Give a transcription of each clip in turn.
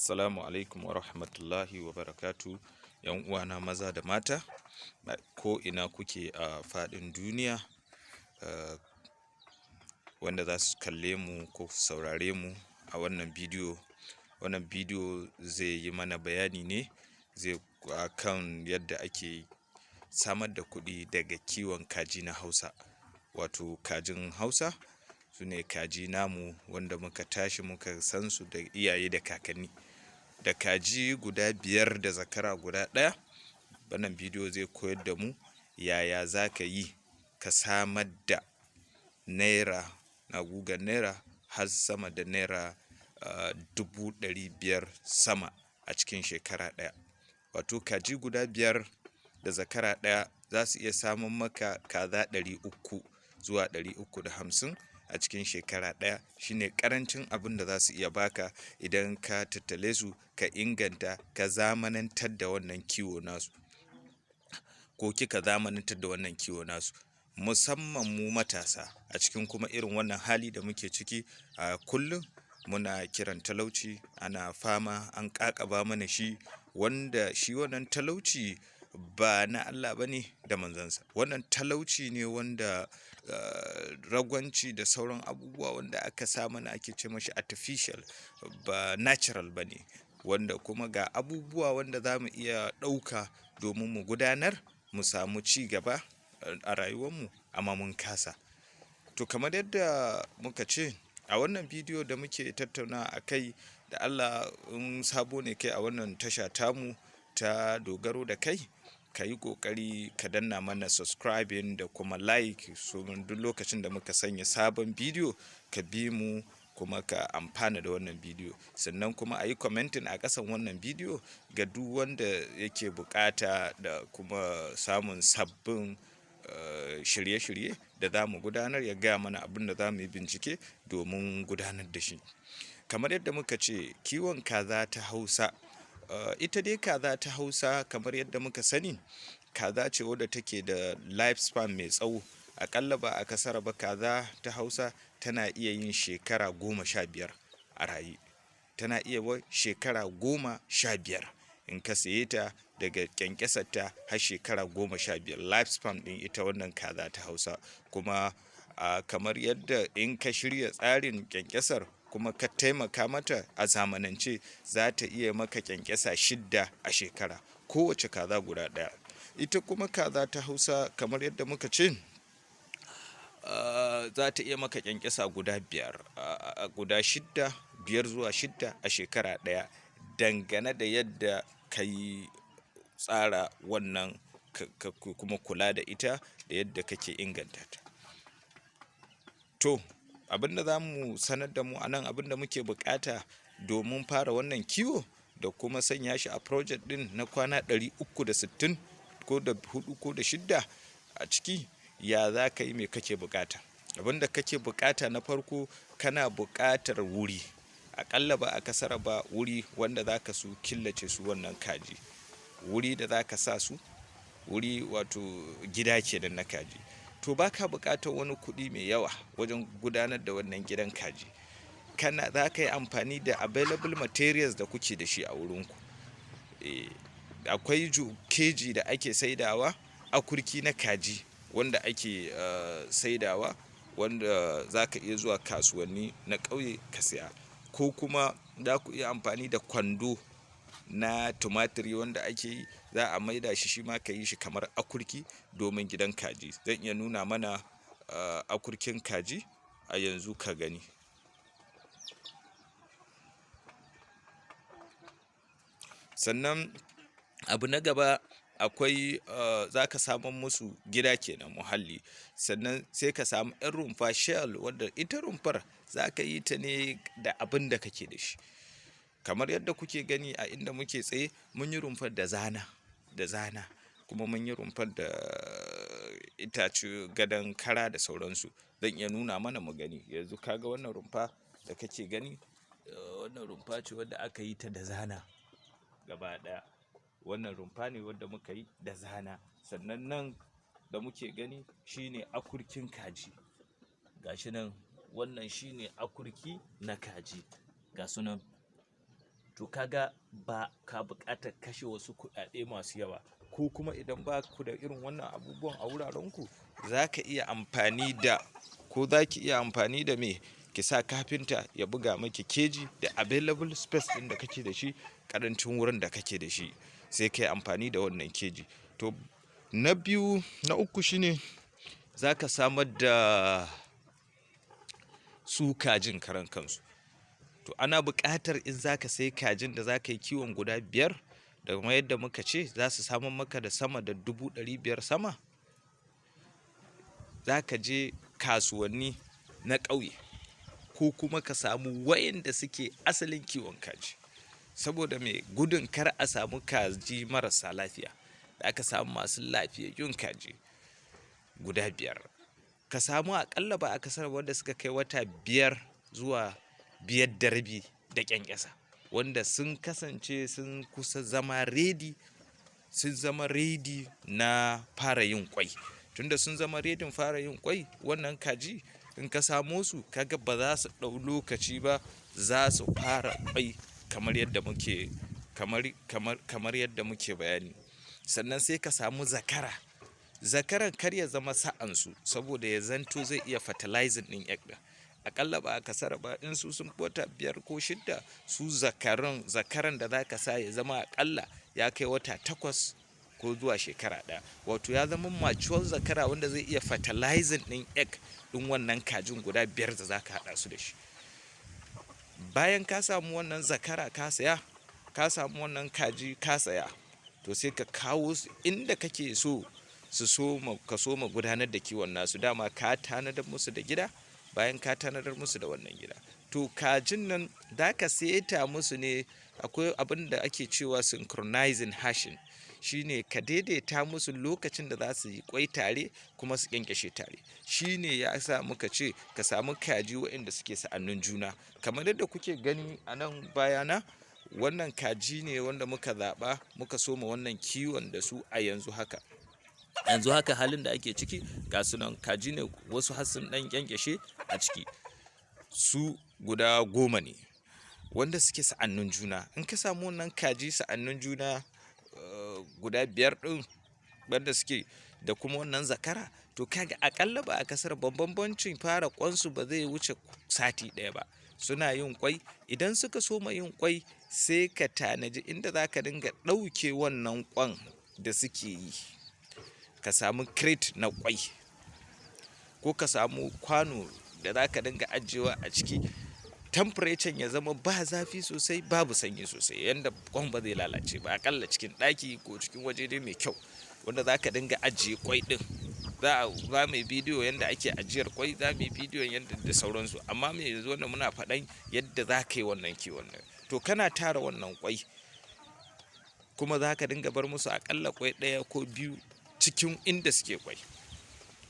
Assalamu alaikum wa rahmatullahi wa barakatu. ‘Yan uwana maza da mata, ko ina kuke a faɗin duniya, wanda za su kalle mu ko saurare mu a wannan bidiyo. Wannan bidiyo zai yi mana bayani ne kan yadda ake samar da kuɗi daga kiwon kaji na Hausa. Wato kajin Hausa su ne kaji namu wanda muka tashi muka san su da iyaye da kakanni. Da kaji guda biyar da zakara guda ɗaya. Wannan bidiyo zai koyar da mu yaya za ka yi ka samar da naira na gugan naira har sama da naira 500,000 sama a cikin shekara ɗaya. Wato kaji guda biyar da zakara ɗaya za su iya samun maka kaza 300 zuwa 350 a cikin shekara ɗaya. Shine ƙarancin abin da za su iya baka idan ka tattale su, ka inganta, ka zamanantar da wannan kiwo nasu, ko kika zamanantar da wannan kiwo nasu. Musamman mu matasa a cikin kuma irin wannan hali da muke ciki a kullum, muna kiran talauci, ana fama an ƙaƙaba mana shi, wanda shi wannan talauci ba na Allah bane da manzansa. Wannan talauci ne wanda ragwanci da sauran abubuwa wanda aka sa mana, ake ce mashi artificial, ba natural bane, wanda kuma ga abubuwa wanda za mu iya ɗauka domin mu gudanar, mu samu ci gaba a rayuwarmu, amma mun kasa. To kamar yadda muka ce a wannan bidiyo da muke tattauna a kai, da Allah in sabo ne kai a wannan tasha tamu ta dogaro da kai, ka yi ƙoƙari ka danna mana subscribing da kuma like, so duk lokacin da muka sanya sabon bidiyo ka bi mu kuma ka amfana da wannan bidiyo. Sannan kuma a yi commenting a ƙasan wannan bidiyo ga duk wanda yake buƙata da kuma samun sabbin shirye-shirye da za mu gudanar, ya gaya mana abin da za mu yi bincike domin gudanar da shi. Kamar yadda muka ce, kiwon kaza ta Hausa, ita dai kaza ta Hausa kamar yadda muka sani, kaza ce wadda take da lifespan mai tsawo. Aƙalla ba a kasara ba, kaza ta Hausa tana iya yin shekara 15 a raye. Tana iya shekara 15 in ka saye ta daga kyankyasarta har shekara 15 lifespan ɗin ita wannan kaza ta Hausa. Kuma kamar yadda in ka shirya tsarin kyankyasar kuma ka taimaka mata a zamanance, za ta iya maka kyankyasa 6 a shekara, kowace kaza guda ɗaya. Ita kuma kaza ta Hausa kamar yadda muka ce, za ta iya maka kyankyasa guda 5 zuwa 6 a shekara ɗaya, dangane da yadda ka yi tsara wannan ka kuma kula da ita da yadda kake inganta ta. To abinda za mu sanar da mu a nan, abinda muke bukata domin fara wannan kiwo da kuma sanya shi a project din na kwana 360 ko da 4 ko da 6 a ciki, ya za ka yi, me kake bukata. Abinda kake bukata na farko, kana bukatar wuri. Aƙalla ba a kasara ba, wuri wanda za ka su killace su wannan kaji, wuri da za ka sa su, wuri wato gida kenan na kaji. To baka bukatar wani kuɗi mai yawa wajen gudanar da wannan gidan kaji. Za ka yi amfani da available materials da kuke da shi a wurinku. Akwai keji da ake saidawa, akurki na kaji wanda ake saidawa, wanda za ka iya zuwa kasuwanni na ƙauye ka saya, ko kuma za ku iya amfani da kwando na tumatiri wanda ake yi, za a maida shi ma ka yi shi kamar akurki domin gidan kaji. Zan iya nuna mana akurkin kaji a yanzu ka gani. Sannan abu na gaba, akwai za ka samun musu gida kenan, muhalli. Sannan sai ka samu 'yan rumfa shell, wadda ita rumfar za ka yi ta ne da abin da kake da shi. Kamar yadda kuke gani a inda muke tsaye, mun yi rumfar da zana, kuma mun yi rumfar da itace, gadon kara da sauransu. Zan iya nuna mana mu gani. Yanzu kaga wannan rumfa da kake gani, wannan rumfa ce wadda aka yi ta da zana gaba ɗaya. Wannan rumfa ne wadda muka yi da zana. Sannan nan da muke gani shine akurkin kaji. Gashi nan, wannan shine akurki na kaji, ga sunan to kaga ba ka buƙatar kashe wasu kuɗaɗe masu yawa. Ko kuma idan ba ku da irin wannan abubuwan a wurarenku, za ka iya amfani da, ko za ki iya amfani da me, ki sa kafinta ya buga maki keji da available space ɗin da kake da shi, ƙarancin wurin da kake da shi, sai ka yi amfani da wannan keji. To na biyu, na uku shine za ka samar da su kajin karan kansu. To ana buƙatar in za ka sai kajin da za ka yi kiwon guda 5, da kuma yadda muka ce za su samar maka da sama da 500,000 sama, za ka je kasuwanni na ƙauye ko kuma ka samu wayanda suke asalin kiwon kaji. Saboda mai gudun kar a samu kaji marasa lafiya, da aka samu masu lafiyayyun kaji guda 5. Ka samu aƙalla ba a kasar wanda suka kai wata 5 zuwa 5.5 da ƙyanƙyasa, wanda sun kasance sun kusa zama ready, sun zama ready na fara yin ƙwai. Tunda sun zama ready fara yin ƙwai, wannan kaji in ka samo su kaga ba za su ɗau lokaci ba, za su fara ƙwai kamar yadda muke yadda muke bayani. Sannan sai ka samu zakara. Zakaran kar ya zama sa'ansu, saboda ya zanto zai iya fertilizing ɗin egg ɗin. Aƙalla ba a kasara ba in su sun wata 5 ko 6, su zakaran da za ka sa ya zama aƙalla ya kai wata 8 ko zuwa shekara 1. Wato ya zama mature zakara wanda zai iya fertilizing ɗin egg ɗin wannan kajin guda 5 da za ka haɗa su da shi. Bayan ka samu wannan zakara ka saya, ka samu wannan kaji ka saya, to sai ka kawo su inda kake so ka soma gudanar da kiwon nasu. Dama ka tanadar musu da gida, bayan ka tanadar musu da wannan gida, to kajin nan za ka seta musu ne. Akwai abin da ake cewa synchronizing hatching, shine ka daidaita musu lokacin da za su yi ƙwai tare kuma su ƙyanƙyashe tare. Shine ya sa muka ce ka samu kaji waɗanda suke sa'annun juna. Kamar yadda kuke gani a nan bayana, wannan kaji ne wanda muka zaɓa muka soma wannan kiwon da su a yanzu haka. Yanzu haka halin da ake ciki, ga su nan kaji ne, wasu har sun ɗan ƙyanƙyashe a ciki. Su guda 10 ne wanda suke sa'annun juna. In ka samu wannan kaji sa'annun juna guda 5 ɗin wanda suke da kuma wannan zakara, to kaga aƙalla ba a kasar bambancin fara ƙwansu ba zai wuce sati 1 ba. Suna yin ƙwai, idan suka soma yin ƙwai sai ka tanaji inda za ka dinga ɗauke wannan ƙwan da suke yi. Ka samu crate na ƙwai, ko ka samu kwano da za ka dinga ajiyewa a ciki. Temperature ya zama ba zafi sosai, babu sanyi sosai, yanda ƙwan ba zai lalace ba. Aƙalla cikin ɗaki ko cikin waje dai mai kyau, wanda za ka dinga ajiye ƙwai ɗin. Za mu yi bidiyo yadda ake ajiyar ƙwai, za mu yi bidiyon yadda da sauransu. Amma me yanzu wannan muna faɗan yadda za ka yi wannan kiwon nan. To kana tara wannan ƙwai, kuma za ka dinga bar musu aƙalla ƙwai 1 ko 2 cikin inda suke ƙwai.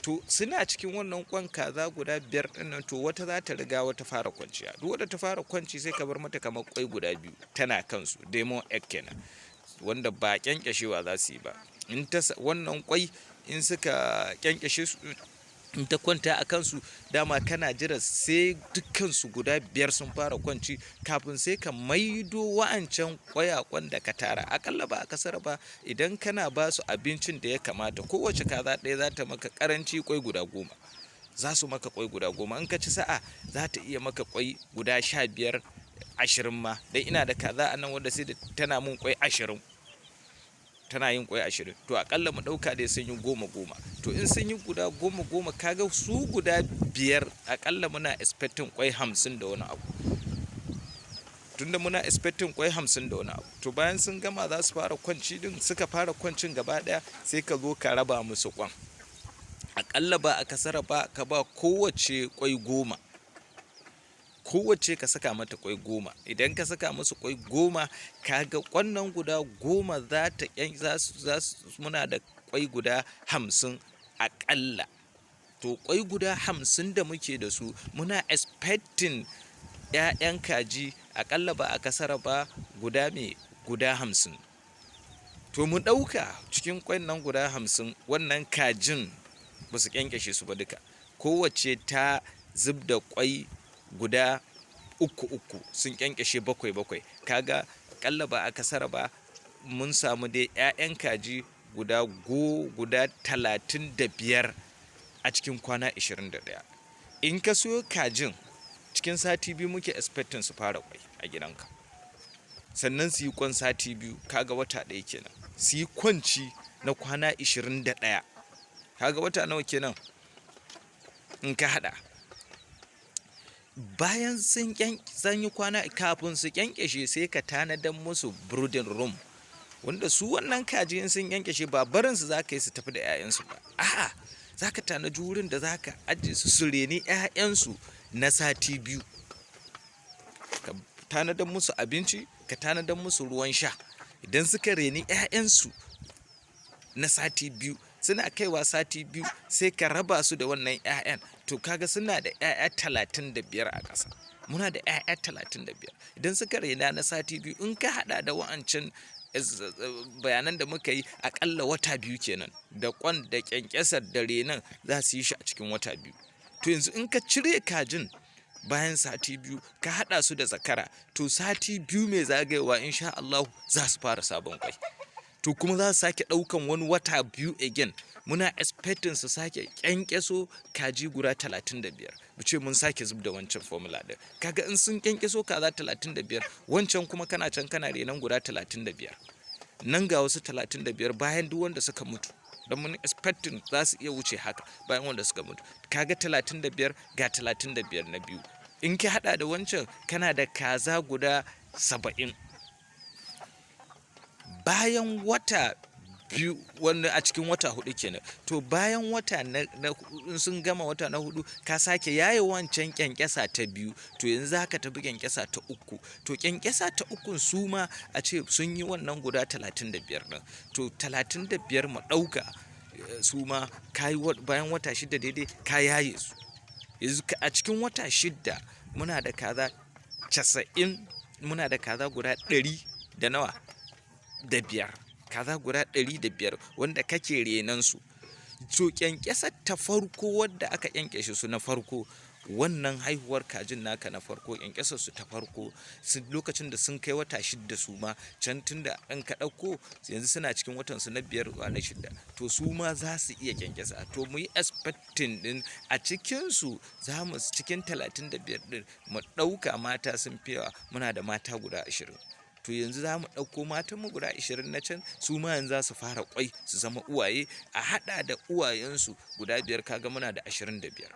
To suna cikin wannan ƙwan kaza guda 5 ɗin nan, to wata za ta riga wata fara kwanciya. Duk wadda ta fara kwanci sai ka bar mata kamar ƙwai guda 2 tana kansu, demo egg kenan, wanda ba ƙyanƙyashewa za su yi ba. In ta wannan ƙwai in suka ƙyanƙyashe su, in ta kwanta a kansu, dama kana jira sai dukkansu guda 5 sun fara kwanci kafin sai ka maido wa'ancan ƙwayakwan da ka tara. Aƙalla ba a kasar ba, idan kana ba su abincin da ya kamata, kowace kaza ɗaya za ta maka ƙaranci ƙwai guda 10. Za su maka ƙwai guda 10. In ka ci sa'a za ta iya maka ƙwai guda 15, 20 ma. Dan ina da kaza a nan wanda sai da tana mun ƙwai 20. Tana yin ƙwai 20. To aƙalla mu ɗauka dai sun yi 10. To in sun yi guda 10, kaga su guda 5 aƙalla muna expecting ƙwai 50 da wani abu. Tunda muna expecting ƙwai 50 da wani abu, to bayan sun gama za su fara kwanci din, suka fara kwancin gaba ɗaya, sai ka zo ka raba musu ƙwan. Aƙalla ba a kasara ba, ka ba kowace ƙwai 10. Kowace ka saka mata ƙwai 10. Idan ka saka musu ƙwai 10, kaga ƙwannan guda 10 muna da ƙwai guda 50 aƙalla. To ƙwai guda 50 da muke da su, muna expecting 'ya'yan kaji aƙalla ba a kasara ba guda 50. To mu ɗauka cikin ƙwan nan guda 50, wannan kajin ba su ƙyanƙyashe su ba duka. Kowace ta zub da ƙwai guda uku uku sun kyankyashe bakwai bakwai, kaga kalla ba a kasara ba mun samu dai 'ya'yan kaji guda 35 a cikin kwana 21. In ka siyo kajin cikin sati biyu muke expecting su fara kwai a gidanka, sannan su yi kwan sati biyu, kaga wata ɗaya kenan. Su yi kwanci na kwana 21, kaga wata nawa kenan in ka hada. Bayan sun yi kwana, kafin su kyankyashe sai ka tanadar musu brooding room, wanda su wannan kaji in sun kyankyashe ba barinsu za ka yi su tafi da 'ya'yansu ba, a'a za ka tanaji wurin da za ka ajiye su reni 'ya'yansu na sati biyu. Ka tanadar musu abinci, ka tanadar musu ruwan sha. Idan suka reni 'ya'yansu na sati biyu, suna kaiwa sati biyu sai ka raba su da wannan 'ya'yan, to kaga suna da 'ya'ya 35 a ƙasa. Muna da 'ya'ya 35. Idan suka rena na sati biyu, in ka hada da wa'ancan bayanan da muka yi, akalla wata biyu kenan, da kwan da kyankyasar da renan za su yi shi a cikin wata biyu. To yanzu in ka cire kajin bayan sati biyu ka hada su da zakara, to sati biyu mai zagayewa insha Allah za su fara sabon kwai. To kuma za su sake daukan wani wata biyu again, muna expecting su sake kyankyaso kaji guda 35. mu ce mun sake zub da wancan formula din, kaga in sun kyankyaso kaza 35, wancan kuma kana can kana renan guda 35, nan ga wasu 35 bayan duk wanda suka mutu, don mun expecting za su iya wuce haka bayan wanda suka mutu, kaga 35 ga 35 na biyu. In ki hada da wancan kana da kaza guda 70 bayan wata biyu, wanda a cikin wata hudu kenan. To bayan wata na sun gama wata na hudu, ka sake yaye wancan kyankyasa ta biyu, to yanzu zaka tafi kyankyasa ta uku. To kyankyasa ta ukun su ma a ce sun yi wannan guda 35 din, to 35 mu dauka su ma kai bayan wata 6 daidai ka yaye su. Yanzu a cikin wata 6 muna da kaza 90, muna da kaza guda 100 da nawa da biyar, kaza guda 105 wanda kake renan su. To kyankyasar ta farko wadda aka kyankyashe su na farko, wannan haihuwar kajin naka na farko, kyankyasar su ta farko, lokacin da sun kai wata 6 su ma can, tunda an ka dauko yanzu suna cikin watan su na 5 zuwa na 6, to su ma za su iya kyankyasa. To mu yi expecting din a cikin su, za mu cikin 35 din mu dauka mata sun fiyawa, muna da mata guda 20. To yanzu za mu ɗauko matanmu guda 20 na can, su ma yanzu za su fara kwai su zama uwaye, a haɗa da uwayensu guda 5, kaga muna da 25.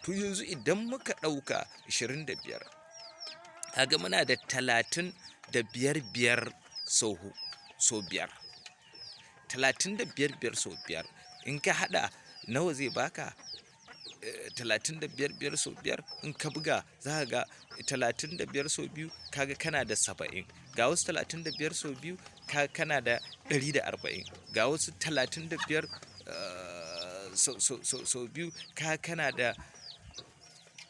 To yanzu idan muka ɗauka 25, kaga muna da 35 sau 5. 35 sau 5 in ka haɗa nawa zai baka? 35 sau 5 in ka buga za ka ga 35 sau 2, kaga kana da 70. Ga wasu 35 sau 2 kana da 140. Ga wasu 35 sau 2 kana da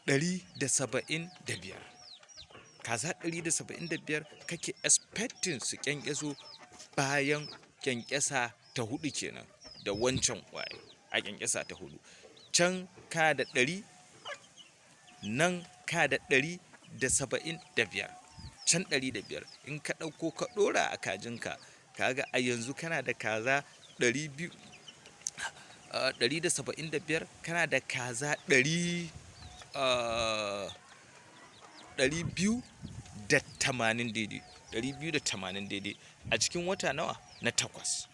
175. Kaza 175 kake expecting su kyankyaso bayan kyankyasa ta 4 kenan, da wancan waye a kyankyasa ta 4. Can ka da 100, nan ka da 175, can 105. In ka ɗauko ka ɗora a kajinka, kaga a yanzu kana da kaza 175, kana da kaza 280 daidai, 280 daidai a cikin wata nawa na 8.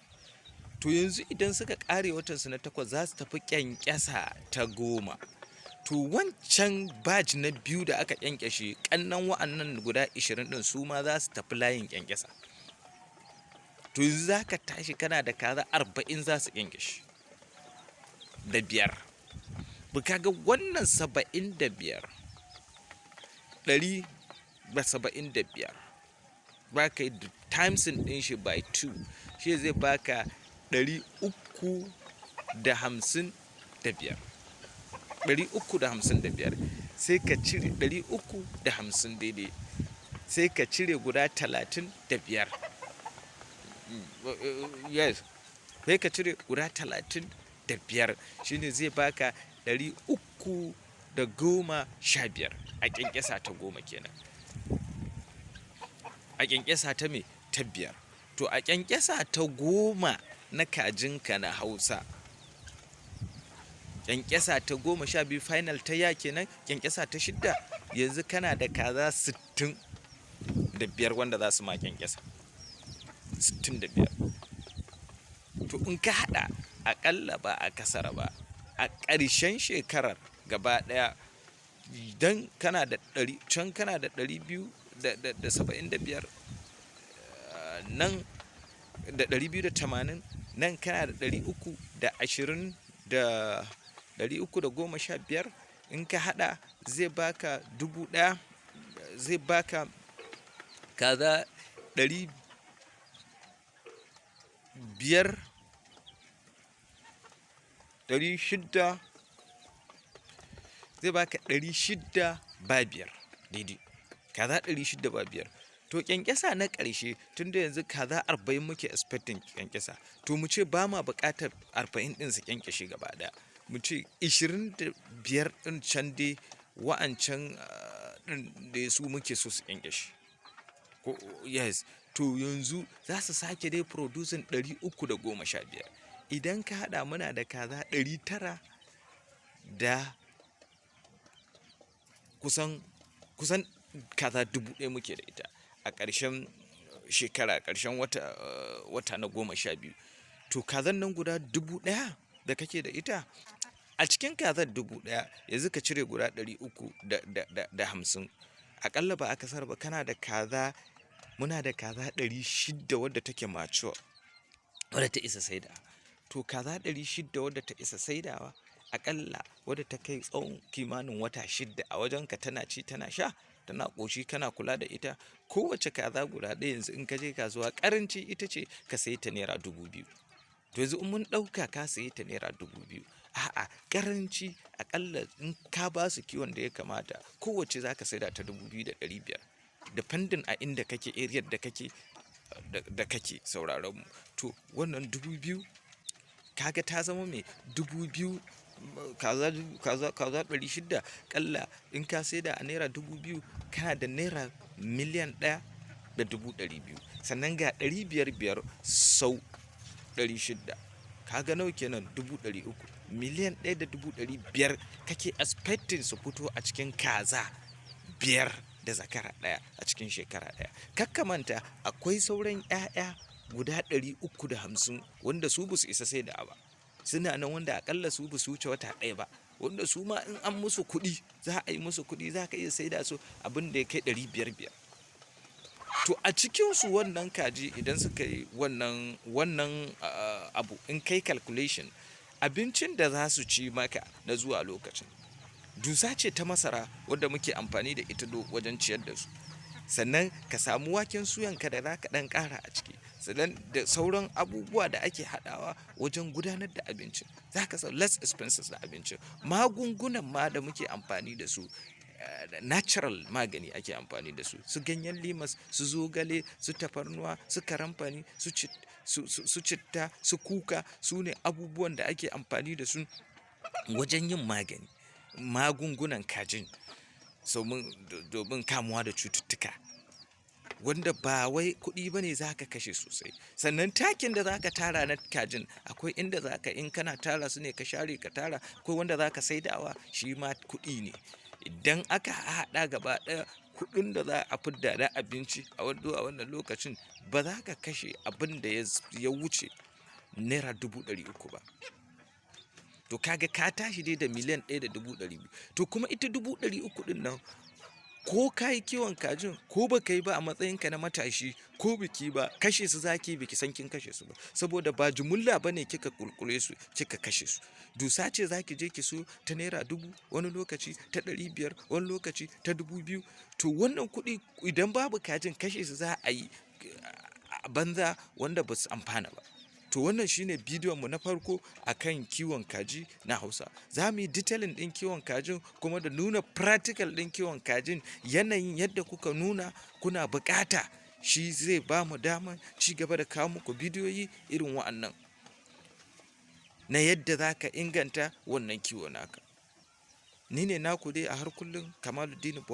To yanzu idan suka kare watansu na 8, za su tafi kyankyasa ta 10. To wancan batch na biyu da aka kyankyashe, kannan wa'annan guda 20 din su ma za su tafi layin kyankyasa. To yanzu za ka tashi kana da kaza 40 za su kyankyashe da 5. Kaga wannan 75, 175 ba ka yi times din shi by 2, shi zai baka 355. 355 sai ka cire 350 daidai, sai ka cire guda 35. Yes, sai ka cire guda 35, shine zai baka 315. a ƙyanƙyasa ta 10 kenan, a ƙyanƙyasa ta me ta 5. To a ƙyanƙyasa ta 10 na kajinka na Hausa, ƙyanƙyasa ta 12 final ta ya kenan, ƙyanƙyasa ta 6 yanzu kana da kaza 65 wanda za su ma ƙyanƙyasa 65. To in ka haɗa aƙalla ba a kasara ba a ƙarshen shekarar gaba ɗaya, don kana da 100 can, kana da 275 nan da 280, nan kana da 320 da 315. In ka haɗa zai baka 1000, zai baka kaza 500, 600, zai baka 600 ba 5 daidai, kaza 600 ba 5. To ƙyanƙyasa na ƙarshe, tunda yanzu kaza 40 muke expecting ƙyanƙyasa, to mu ce ba ma buƙatar 40 ɗin su ƙyanƙyashe gaba ɗaya, mu ce 25 ɗin can dai wa'ancan ɗin da su muke so su ƙyanƙyashe. Yes, to yanzu za su sake dai producing 315. Idan ka haɗa muna da kaza 900 da kusan kaza 1000 muke da ita a ƙarshen shekara, ƙarshen wata na 12. To kazan nan guda 1000 da kake da ita, a cikin kazar 1000 yanzu ka cire guda 350, aƙalla ba a kasar ba kana da kaza, muna da kaza 600 wadda take mature, wadda ta isa saidawa. To kaza 600 wadda ta isa saidawa, aƙalla wadda ta kai tsawon kimanin wata 6 a wajenka, tana ci tana sha tana ƙoshi kana kula da ita. Kowace kaza guda ɗaya yanzu in ka je kasuwa ƙaranci ita ce ka sayi ta naira 2000. To yanzu in mun ɗauka ka sayi ta naira 2000, a'a ƙaranci aƙalla in ka ba su kiwon da ya kamata, kowace za ka saida ta 2500, depending a inda kake, area da kake sauraron mu. To wannan 2000 kaga ta zama mai 2000, kaza 600 ƙalla in ka saida a naira 2000 kana da naira 1,100,200. Sannan ga 500 sau 600, kaga nawa kenan 300,000, 1,100,500 kake expecting su fito a cikin kaza 5 da zakara ɗaya a cikin shekara ɗaya. Kakkamanta akwai sauran 'ya'ya guda 350 wanda su ba su isa saida ba, suna nan wanda akalla su ba su wuce wata ɗaya ba, wanda su ma in an musu kuɗi, za a yi musu kuɗi, za ka iya saida su abin da ya kai 500. To a cikinsu wannan kaji idan suka yi wannan abu, in kai calculation abincin da za su ci maka na zuwa lokacin, dusa ce ta masara wadda muke amfani da ita wajen ciyar da su, sannan ka samu waken suyanka da za ka ɗan ƙara a ciki, sannan da sauran abubuwa da ake haɗawa wajen gudanar da abincin, za ka samu less expenses na abincin. Magungunan ma da muke amfani da su, natural magani ake amfani da su ganyen limas, su zogale, su tafarnuwa, su karamfani, su citta, su kuka, su ne abubuwan da ake amfani da su wajen yin magungunan kajin domin kamuwa da cututtuka, wanda ba wai kuɗi ba ne za ka kashe sosai. Sannan takin da za ka tara na kajin, akwai inda za ka, in kana tara su ne ka share ka tara, akwai wanda za ka saidawa, shi ma kuɗi ne. Idan aka haɗa gaba ɗaya kuɗin da za a fidda na abinci a wannan lokacin, ba za ka kashe abin da ya wuce naira 300,000 ba. To kaga ka tashi dai da 1,100,200. To kuma ita 300,000 ɗin nan, ko ka yi kiwon kajin ko ba ka yi ba, a matsayinka na matashi ko biki ba, kashe su zaki biki san kin kashe su ba, saboda ba jumulla ba ne kika kulkule su kika kashe su. Dusa ce za ki je ki so ta naira 1000, wani lokaci ta 500, wani lokaci ta 2000. To wannan kuɗi idan babu kajin, kashe su za a yi a banza, wanda ba su amfana ba. To wannan shine bidiyon mu na farko akan kiwon kaji na Hausa. Za mu yi detailing ɗin kiwon kajin, kuma da nuna practical ɗin kiwon kajin, yanayin yadda kuka nuna kuna buƙata, shi zai ba mu damar ci gaba da kawo muku bidiyoyi irin wa'annan na yadda za ka inganta wannan kiwo naka. Ni ne naku dai a har kullum, Kamaluddin Buhari.